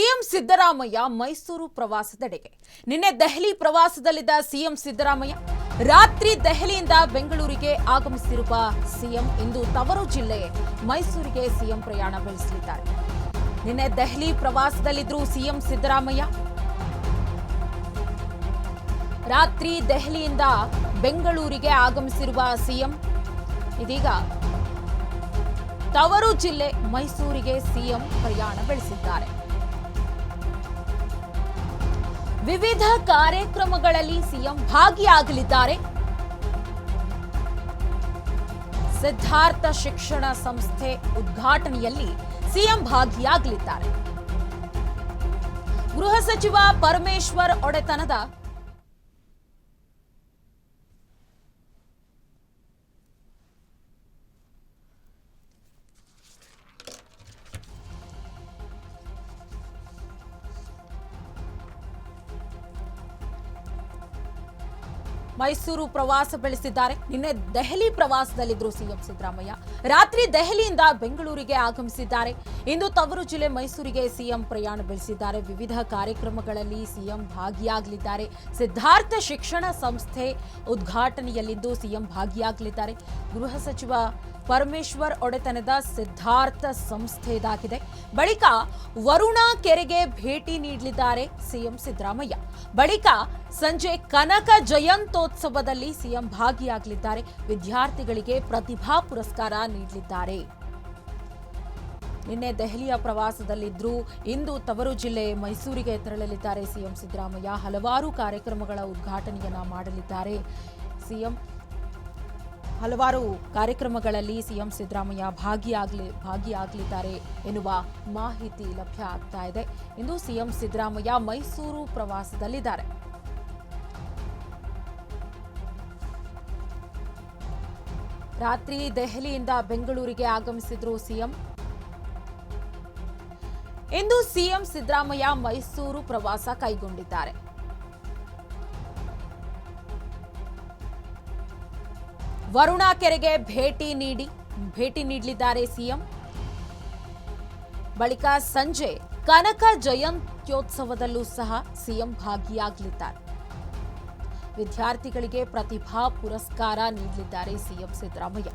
CM Siddaramaiah Mysuru ಪ್ರವಾಸದೆಡೆಗೆ ನಿನ್ನೆ Delhi ಪ್ರವಾಸದಲ್ಲಿದ್ದ CM Siddaramaiah ರಾತ್ರಿ ದೆಹಲಿಯಿಂದ ಬೆಂಗಳೂರಿಗೆ ಆಗಮಿಸಿರುವ ಸಿಎಂ ಇಂದು ತವರು ಜಿಲ್ಲೆ ಮೈಸೂರಿಗೆ ಸಿಎಂ ಪ್ರಯಾಣ ಬೆಳೆಸಲಿದ್ದಾರೆ. ನಿನ್ನೆ ದೆಹಲಿ ಪ್ರವಾಸದಲ್ಲಿದ್ದರು ಸಿಎಂ ಸಿದ್ದರಾಮಯ್ಯ. ರಾತ್ರಿ ದೆಹಲಿಯಿಂದ ಬೆಂಗಳೂರಿಗೆ ಆಗಮಿಸಿರುವ ಸಿಎಂ ಇದೀಗ ತವರು ಜಿಲ್ಲೆ ಮೈಸೂರಿಗೆ ಸಿಎಂ ಪ್ರಯಾಣ ಬೆಳೆಸಿದ್ದಾರೆ. ವಿವಿಧ ಕಾರ್ಯಕ್ರಮಗಳಲ್ಲಿ ಸಿಎಂ ಭಾಗಿಯಾಗಲಿದ್ದಾರೆ. ಸಿದ್ಧಾರ್ಥ ಶಿಕ್ಷಣ ಸಂಸ್ಥೆ ಉದ್ಘಾಟನೆಯಲ್ಲಿ ಸಿಎಂ ಭಾಗಿಯಾಗಲಿದ್ದಾರೆ. ಗೃಹ ಸಚಿವ ಪರಮೇಶ್ವರ್ ಒಡೆತನದ ಮೈಸೂರು ಪ್ರವಾಸ ಬೆಳೆಸಿದ್ದಾರೆ. ನಿನ್ನೆ ದೆಹಲಿ ಪ್ರವಾಸದಲ್ಲಿದ್ದರು ಸಿಎಂ ಸಿದ್ದರಾಮಯ್ಯ. ರಾತ್ರಿ ದೆಹಲಿಯಿಂದ ಬೆಂಗಳೂರಿಗೆ ಆಗಮಿಸಿದ್ದಾರೆ. ಇಂದು ತವರು ಜಿಲ್ಲೆ ಮೈಸೂರಿಗೆ ಸಿಎಂ ಪ್ರಯಾಣ ಬೆಳೆಸಿದ್ದಾರೆ. ವಿವಿಧ ಕಾರ್ಯಕ್ರಮಗಳಲ್ಲಿ ಸಿಎಂ ಭಾಗಿಯಾಗಲಿದ್ದಾರೆ. ಸಿದ್ಧಾರ್ಥ ಶಿಕ್ಷಣ ಸಂಸ್ಥೆ ಉದ್ಘಾಟನೆಯಲ್ಲಿಂದು ಸಿಎಂ ಭಾಗಿಯಾಗಲಿದ್ದಾರೆ. ಗೃಹ ಸಚಿವ ಪರಮೇಶ್ವರ್ ಒಡೆತನದ ಸಿದ್ಧಾರ್ಥ ಸಂಸ್ಥೆ ಇದಾಗಿದೆ. ಬಳಿಕ ವರುಣಾ ಕೆರೆಗೆ ಭೇಟಿ ನೀಡಲಿದ್ದಾರೆ ಸಿಎಂ ಸಿದ್ದರಾಮಯ್ಯ. ಬಳಿಕ ಸಂಜೆ ಕನಕ ಜಯಂತ್ಯೋತ್ಸವದಲ್ಲಿ ಸಿಎಂ ಭಾಗಿಯಾಗಲಿದ್ದಾರೆ. ವಿದ್ಯಾರ್ಥಿಗಳಿಗೆ ಪ್ರತಿಭಾ ಪುರಸ್ಕಾರ ನೀಡಲಿದ್ದಾರೆ. ನಿನ್ನೆ ದೆಹಲಿಯ ಪ್ರವಾಸದಲ್ಲಿದ್ದರು. ಇಂದು ತವರು ಜಿಲ್ಲೆ ಮೈಸೂರಿಗೆ ತೆರಳಲಿದ್ದಾರೆ ಸಿಎಂ ಸಿದ್ದರಾಮಯ್ಯ. ಹಲವಾರು ಕಾರ್ಯಕ್ರಮಗಳ ಉದ್ಘಾಟನೆಯನ್ನ ಮಾಡಲಿದ್ದಾರೆ ಸಿಎಂ. ಹಲವಾರು ಕಾರ್ಯಕ್ರಮಗಳಲ್ಲಿ ಸಿಎಂ ಸಿದ್ದರಾಮಯ್ಯ ಭಾಗಿಯಾಗಲಿದ್ದಾರೆ ಎನ್ನುವ ಮಾಹಿತಿ ಲಭ್ಯ ಆಗ್ತಾ ಇದೆ. ಇಂದು ಸಿಎಂ ಸಿದ್ದರಾಮಯ್ಯ ಮೈಸೂರು ಪ್ರವಾಸದಲ್ಲಿದ್ದಾರೆ. ರಾತ್ರಿ ದೆಹಲಿಯಿಂದ ಬೆಂಗಳೂರಿಗೆ ಆಗಮಿಸಿದ್ರು ಸಿಎಂ. ಇಂದು ಸಿಎಂ ಸಿದ್ದರಾಮಯ್ಯ ಮೈಸೂರು ಪ್ರವಾಸ ಕೈಗೊಂಡಿದ್ದಾರೆ. ವರುಣಾ ಕೆರೆಗೆ ಭೇಟಿ ನೀಡಲಿದ್ದಾರೆ ಸಿಎಂ. ಬಳಿಕ ಸಂಜೆ ಕನಕ ಜಯಂತ್ಯೋತ್ಸವದಲ್ಲೂ ಸಹ ಸಿಎಂ ಭಾಗಿಯಾಗಲಿದ್ದಾರೆ. ವಿದ್ಯಾರ್ಥಿಗಳಿಗೆ ಪ್ರತಿಭಾ ಪುರಸ್ಕಾರ ನೀಡಲಿದ್ದಾರೆ ಸಿಎಂ ಸಿದ್ದರಾಮಯ್ಯ.